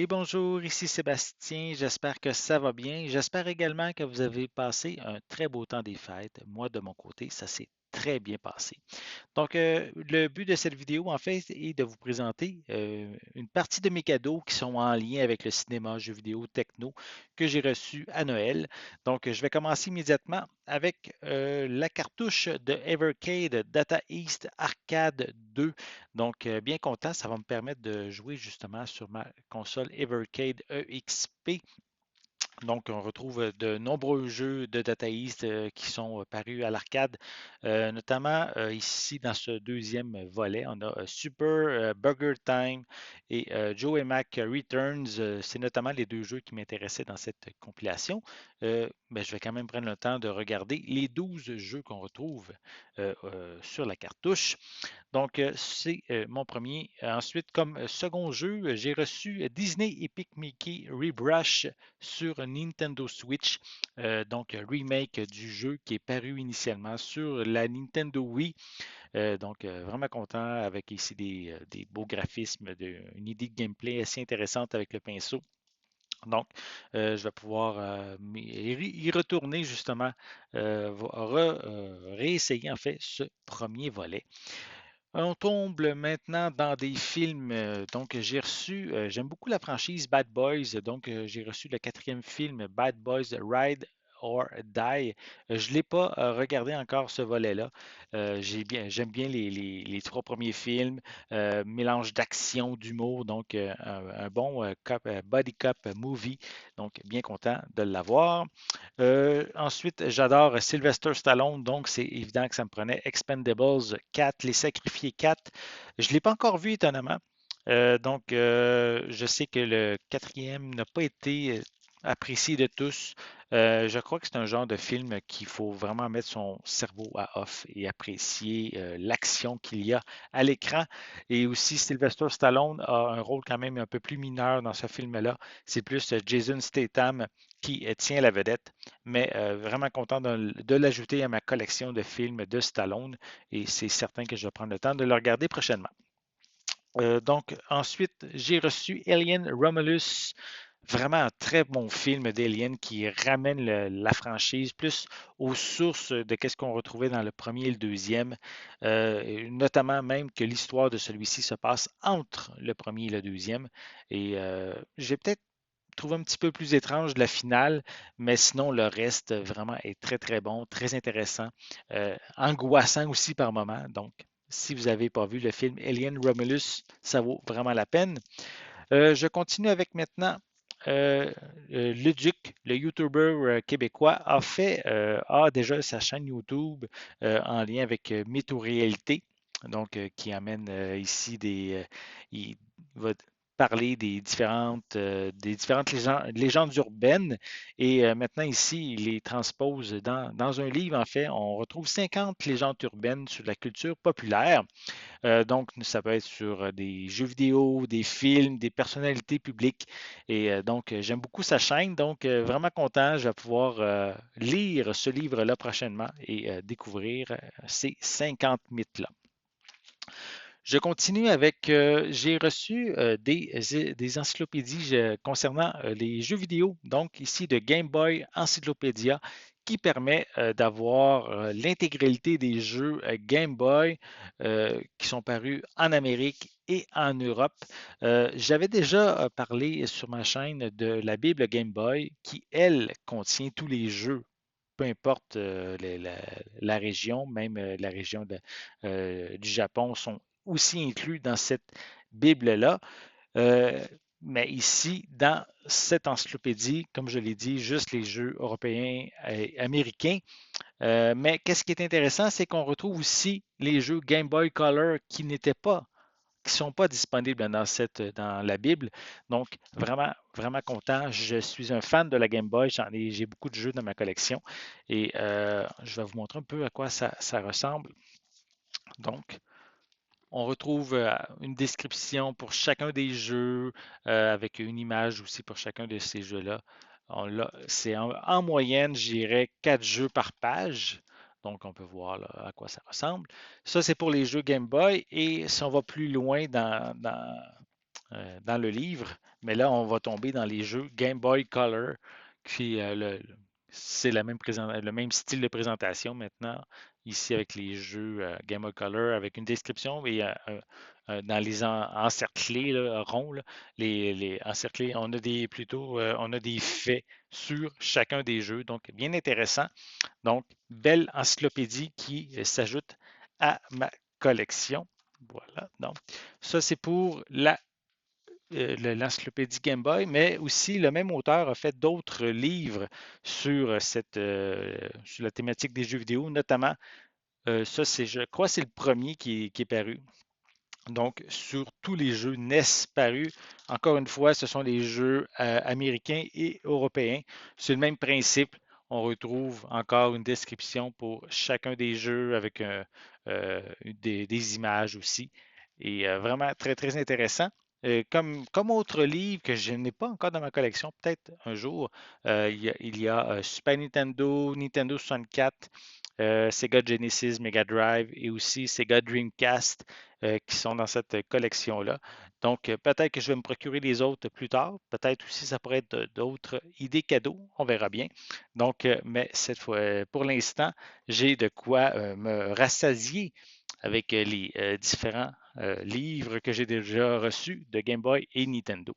Et bonjour, ici Sébastien, j'espère que ça va bien. J'espère également que vous avez passé un très beau temps des fêtes. Moi, de mon côté, ça s'est très bien passé. Donc, le but de cette vidéo, en fait, est de vous présenter une partie de mes cadeaux qui sont en lien avec le cinéma, jeux vidéo, techno que j'ai reçu à Noël. Donc, je vais commencer immédiatement avec la cartouche de Evercade Data East Arcade 2. Donc, bien content, ça va me permettre de jouer justement sur ma console Evercade EXP. Donc, on retrouve de nombreux jeux de Data East qui sont parus à l'arcade, notamment ici dans ce deuxième volet. On a Super Burger Time et Joe et Mac Returns. C'est notamment les deux jeux qui m'intéressaient dans cette compilation. Mais je vais quand même prendre le temps de regarder les 12 jeux qu'on retrouve sur la cartouche. Donc, c'est mon premier. Ensuite, comme second jeu, j'ai reçu Disney Epic Mickey Rebrush sur Nintendo Switch. Donc, remake du jeu qui est paru initialement sur la Nintendo Wii. Donc, vraiment content avec ici des beaux graphismes, une idée de gameplay assez intéressante avec le pinceau. Donc, je vais pouvoir y retourner justement, réessayer en fait ce premier volet. On tombe maintenant dans des films. Donc, j'ai reçu, j'aime beaucoup la franchise Bad Boys. Donc, j'ai reçu le quatrième film Bad Boys Ride or Die. Je ne l'ai pas regardé encore ce volet-là. J'aime bien les trois premiers films, mélange d'action, d'humour, donc un bon body cop movie. Donc, bien content de l'avoir. Ensuite, j'adore Sylvester Stallone, donc c'est évident que ça me prenait Expendables 4, Les Sacrifiés 4. Je ne l'ai pas encore vu étonnamment. Donc, je sais que le quatrième n'a pas été apprécié de tous. Je crois que c'est un genre de film qu'il faut vraiment mettre son cerveau à off et apprécier l'action qu'il y a à l'écran. Et aussi, Sylvester Stallone a un rôle quand même un peu plus mineur dans ce film-là. C'est plus Jason Statham qui tient la vedette, mais vraiment content de l'ajouter à ma collection de films de Stallone et c'est certain que je vais prendre le temps de le regarder prochainement. Donc, ensuite, j'ai reçu Alien Romulus, vraiment un très bon film d'Alien qui ramène la franchise plus aux sources de ce qu'on retrouvait dans le premier et le deuxième, notamment même que l'histoire de celui-ci se passe entre le premier et le deuxième. Et j'ai peut-être trouvé un petit peu plus étrange la finale, mais sinon le reste vraiment est très très bon, très intéressant, angoissant aussi par moments. Donc, si vous n'avez pas vu le film Alien Romulus, ça vaut vraiment la peine. Je continue avec maintenant. Le Duc, le YouTuber québécois, a déjà sa chaîne YouTube en lien avec Météo-réalité, donc qui amène ici il va parler des différentes légendes urbaines et maintenant ici, il les transpose dans un livre. En fait, on retrouve 50 légendes urbaines sur la culture populaire. Donc, ça peut être sur des jeux vidéo, des films, des personnalités publiques. Et donc, j'aime beaucoup sa chaîne. Donc, vraiment content. Je vais pouvoir lire ce livre-là prochainement et découvrir ces 50 mythes-là. Je continue avec, j'ai reçu des encyclopédies concernant les jeux vidéo, donc ici de Game Boy Encyclopédia, qui permet d'avoir l'intégralité des jeux Game Boy qui sont parus en Amérique et en Europe. J'avais déjà parlé sur ma chaîne de la Bible Game Boy qui, elle, contient tous les jeux peu importe la région, même la région du Japon sont aussi inclus dans cette Bible-là. Euh, mais ici, dans cette encyclopédie, comme je l'ai dit, juste les jeux européens et américains. Mais qu'est-ce qui est intéressant, c'est qu'on retrouve aussi les jeux Game Boy Color qui ne sont pas disponibles dans la Bible. Donc, vraiment, vraiment content. Je suis un fan de la Game Boy. J'ai beaucoup de jeux dans ma collection et je vais vous montrer un peu à quoi ça ressemble. Donc, on retrouve une description pour chacun des jeux avec une image aussi pour chacun de ces jeux-là. C'est en moyenne, j'irais 4 jeux par page. Donc, on peut voir là, à quoi ça ressemble. Ça, c'est pour les jeux Game Boy. Et si on va plus loin dans le livre, mais là, on va tomber dans les jeux Game Boy Color, qui c'est le même style de présentation maintenant, ici avec les jeux Game Boy Color, avec une description et dans les encerclés là, ronds, là, les encerclés, on a on a des faits sur chacun des jeux, donc bien intéressant. Donc, belle encyclopédie qui s'ajoute à ma collection. Voilà, donc ça c'est pour l'encyclopédie Game Boy, mais aussi le même auteur a fait d'autres livres sur sur la thématique des jeux vidéo, notamment ça c'est, je crois, c'est le premier qui est paru. Donc, sur tous les jeux NES parus, encore une fois, ce sont les jeux américains et européens. C'est le même principe. On retrouve encore une description pour chacun des jeux avec des images aussi. Et vraiment très, très intéressant. Comme autre livre que je n'ai pas encore dans ma collection, peut-être un jour, il y a Super Nintendo, Nintendo 64, Sega Genesis, Mega Drive et aussi Sega Dreamcast qui sont dans cette collection-là. Donc, peut-être que je vais me procurer les autres plus tard. Peut-être aussi ça pourrait être d'autres idées cadeaux. On verra bien. Donc, mais cette fois, pour l'instant, j'ai de quoi me rassasier avec les différents livres que j'ai déjà reçus de Game Boy et Nintendo.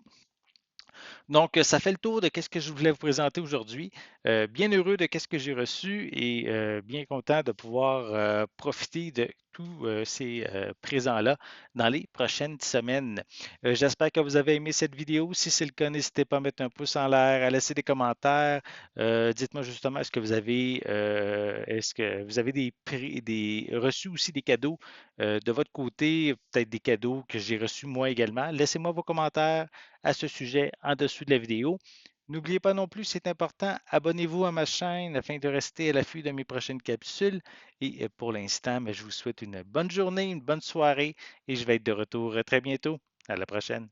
Donc, ça fait le tour de ce que je voulais vous présenter aujourd'hui. Bien heureux de ce que j'ai reçu et bien content de pouvoir profiter de tous ces présents-là dans les prochaines semaines. J'espère que vous avez aimé cette vidéo. Si c'est le cas, n'hésitez pas à mettre un pouce en l'air, à laisser des commentaires. Dites-moi justement, est-ce que vous avez des reçus aussi des cadeaux de votre côté, peut-être des cadeaux que j'ai reçus moi également. Laissez-moi vos commentaires à ce sujet en dessous de la vidéo. N'oubliez pas non plus, c'est important, abonnez-vous à ma chaîne afin de rester à l'affût de mes prochaines capsules. Et pour l'instant, je vous souhaite une bonne journée, une bonne soirée et je vais être de retour très bientôt. À la prochaine.